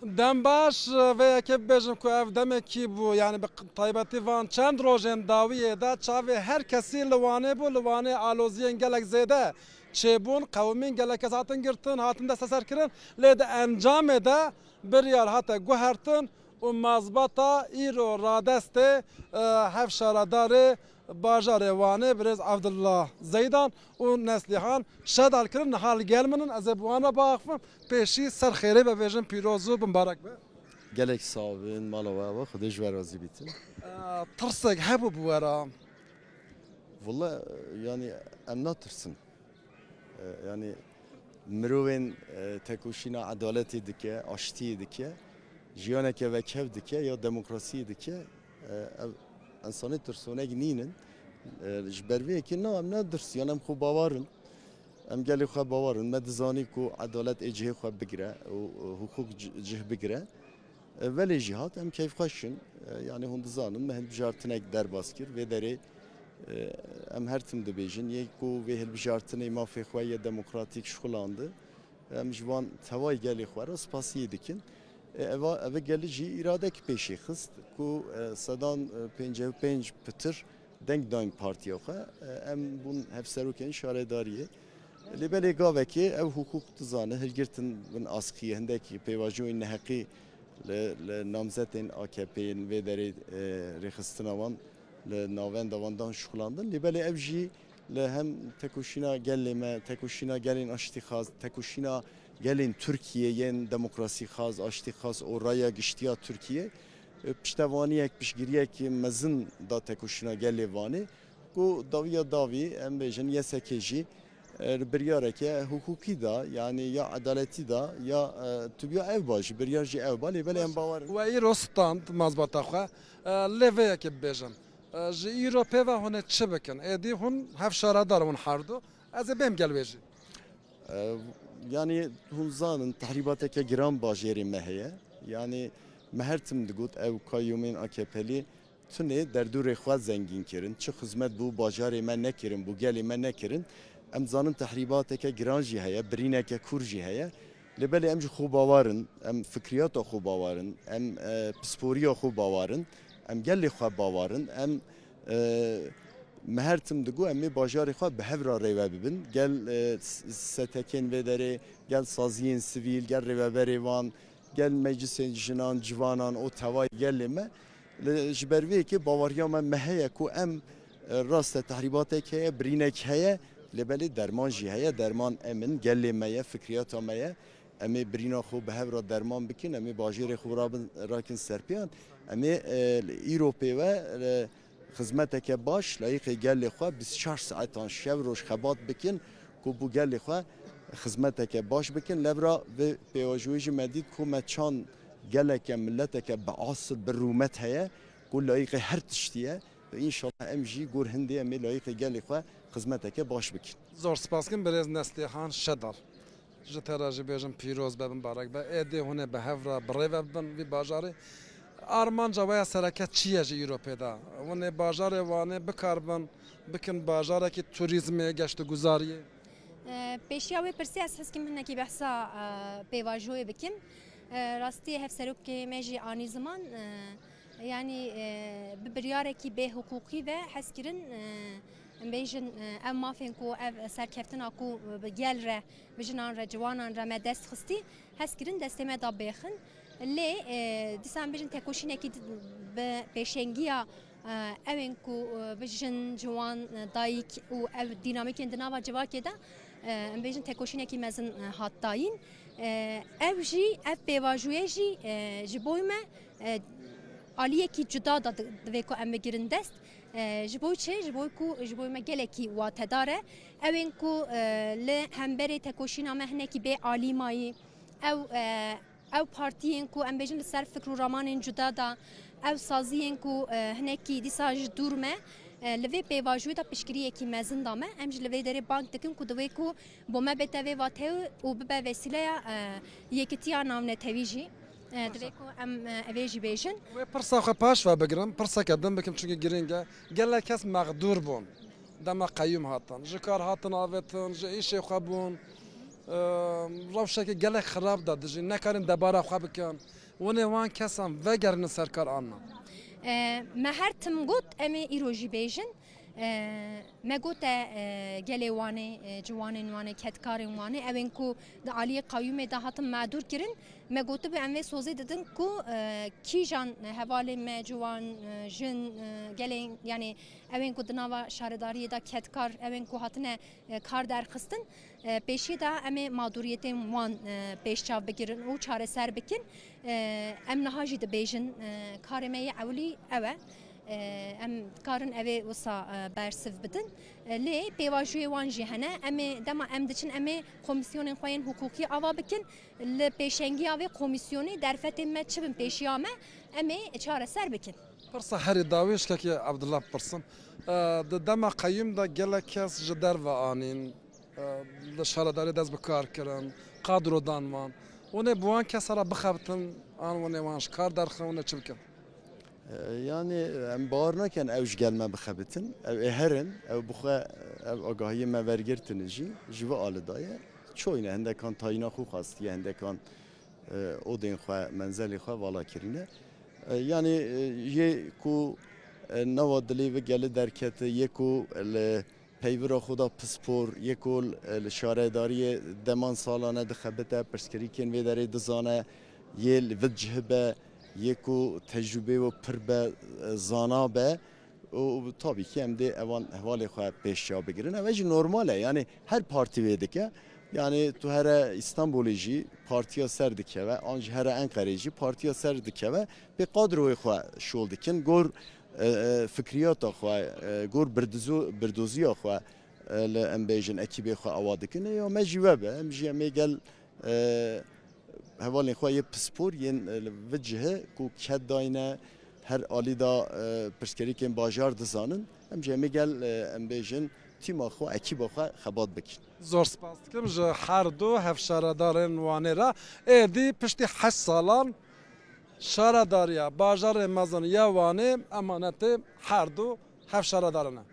Dem baş ve yekê bêjim ku ev demekî bû yani bi taybetî van çend rojên dawiyê de çavê her kesî li Wanê bû li Wanê aloziyên gelek zêde çêbûn qewmîn gelek kes hatin girtin hatin desteserkirin lê di encamê de biryar hate guhertin û mazbata îro radestê hevşaradarê bajarê Wanê birêz Abdullah Zeydan û Neslihan şedal kirin nihal gelminin ez ê bi wan re biaxivim pêşî ser xêrê bibêjin pîroz û bimbarek be. Gelek savin mala ve xudê ji we razî bitin. Tirsek hebû bi we re. Valla yani em natirsin. Yani mirovên tekoşîna edaletê dike, aştiyê dike, jiyaneke vekev dike ya demokrasiyê dike ev insanê tirsonek nînin. Ji ber vê yekê na em nedirsiyan em xwe bawarin. Em gelê xwe bawarin me dizanî ku edalet ê cihê xwe bigire û hukuk cih bigire. Velê jî hat em keyfxweşin yani hûn dizanin me hilbijartinek derbas kir vê derê em her tim dibêjin yek ku vê hilbijartinê mafê xwe ye demokratîk şixulandı. Em ji wan tewayê gelê xwe re spasiyê dikin. Ev gelî jî îradekî pêşê xist ku sedan 55 pitir deng dayın partiya xwe em bûn hevserokên şaredariyê. Lê belê gavekê ev hukuk dizane hilgirtin bin askiyê hindekî pêvajoyên neheqî li namzetên AKP'ên vê derê rêxistina wan li navenda wan dan şixulandin. Lê belê ev jî li hem tekoşîna gelê me, tekoşîna gelên aştî xas, tekoşîna gelên Tirkiyeyên demokrasî xas, aştî xas û raya giştiya Tirkiye piştevaniyek, piştgiriyekî mezin da tekoşîna gelê Wanê ku dawiya dawî em bêjin yesekê jî biryareke hukukî da yani ya edaletî da ya tübiya ev baş biryar jî ev ba lê belê em bawer We îro stand mazbata xwe lê vê yekê bibêjim. Ji îro pêva hûn ê çi bikin? Êdî hûn hevşaradar hûn herdu ez ê bêm gelwêjî. yani hûn zanin tehribateke giran bajêrê me heye yani me her tim digot ev kayyûmên AKP'lî tunê derdûrê xwe zengîn kirin çi xizmet bû bajarê me nekirin bû gelê me nekirin em zanin tehribateke giran jî heye birîneke kûr jî heye lê belê em jî xwe bawarin em fikriyata xwe bawarin em pisporiya xwe bawarin em gelê xwe bawarin em me her tim digo em ê bajarê xwe bi hev re rêve bibin gel setekên vê derê gel saziyên sivîl gel rêveberê wan gel meclisên jinan civanan o tewayê gelê me ji ber vê yekê bawariya me me heye ku em rast tehribatek heye birînek heye lê belê derman jî heye derman emin gelê me ye fikriyata me ye em ê birîna xwe bi hev re derman bikin em ê bajêrê xwe rakin serpêyan em ê îro pêve xizmeteke baş layıqê gelê xwe 24 saetan şev roj xebat bikin ku bû gelê xwe xizmeteke baş bikin levra vê pêvajoyî jî me dît ku me çand geleke milleteke bi asıl bi rûmet heye ku layıqê her tiştî ye înşallah em jî gor hindê em ê layıqê gelê xwe xizmeteke baş bikin. Zor spaskin birêz Neslihan şedal. Ji te re jî bêjim pîroz be bimbarek be êdî hûn ê bi hev re bi rêve bibin vî bajarê. Armanca weya sereket çi ye ji Îropê de? Hûn ê bajarê Wanê bikarbin bikin bajarekî turizmê geştguzariyê. Pêşiya wê pirsî ez hezkim hinekî behsa pêvajoyê bikim. Rastî hevserokê me jî anî ziman yani bi biryarekî bê hukukî ve hez kirin em bêjin ev mafên ku ev serkeftina ku bi gel re bi jinan re ciwanan re me dest xistî hez kirin destê me da bêxin lê dîsan bêjin tekoşînekî bi pêşengiya evên ku bijin ciwan dayîk û ev dînamîkên di nava civakê de em bêjin tekoşînekî mezin hat dayîn ev jî ev pêvajoyê jî ji bo me aliyekî cuda da divê ku em bigirin dest ji bo çi ji bo ku ji bo me gelekî watedar e evên ku li hemberê tekoşîna me hinekî bê alî mayî ew partiyên ku em bêjin li ser fikr û ramanên cuda da ev saziyên ku hinekî dîsa ji dûr me li vê pêvajoyê da piştgiriyekî mezin da me em ji li vê derê bank dikin ku divê ku bo me bête vê vatê û bibe vesîleya yekîtiya navnetewî jî divê ku em evê jî bêjin. Wê pirsa xwe paş ve bigirim pirseke din bikim çünkü giring e gelek kes mexdûr bûn dema qeyyûm hatin ji kar hatin avêtin ji îşê xwe bûn روشکی گله خراب داد دژی نکارن دبارا خواب کن ونه وان کسان وگرن سرکار آنها ما هر تم گوت امی ایروژی بیجن ما گوت گله وانه جوانن وانه کتکارن وانه اوین کو عالی قیوم ده هاتم معدور کرن ما گوت به اموی سوزی دادن کو کیجان حواله ما جوان جن گله یعنی اوین کو دنوا شهرداری دا کتکار اوین کو هاتنه کار درخستن پیشی دا امی مادوریت وان پیش چاو بگیرن و چاره سر بکن ام نهاجی د بیجن کارمه اولی اوه ام کارن اوه وسا برسف بدن لی پیواجوی وان جهنه امی دما ام دچن امی komisyon خوین حقوقی آوا بکن ل پیشنگی آوه komisyonu درفت ما چبن پیشیامه امی چاره سر بکن پرسا هری داویش که عبدالله پرسم دما قیوم دا گله کس جدر و آنین شهرداری دست بکار کرن قادر و دانوان ونه بوان کس را بخابتن آن ونه وانش کار درخه ونه چه بکن Yani em bağır naken evj gelme bixebitin, ev eherin, ev buxa ev agahiye me vergirtin jî, jiva alıdaya, çoyne hendekan tayina xu xastiye, hendekan odên xwe, menzelê xwe vala kirine. Yani yê ku nava dilê ve geli derkete, yê ku li peyvira xwe da pispor, yê ku li şaredariyê deman salane dixebite, pirsgirîkên vê derê dizane, yê li vid cihibe, یکو تجربه و پر به زانا به و tabii ki hem de evan hevali xwe peşa bigirin. Evci normale yani her parti vedike yani tu her İstanbul'u jî partiya ser dike ve anj her Ankara'yı jî partiya ser dike ve be kadroyu xwe şol dikin gor fikriyata xwe gor birdoziya xwe li em bêjin ekibê xwe ava dikin ya me jî we be em jî em ê gel hevalên xwe yê pispor yên vi cihê ku ket dayne her alî da pirsgirêkên bajar dizanin em jî em ê gel em bêjin tîma xwe ekîba xwe xebat bikin. زور سپاس دکم ji her du hevşaradarên wanê re êdî piştî 8 salan şaradariya bajarê mezin ya Wanê emanetê her du hevşaradaran e.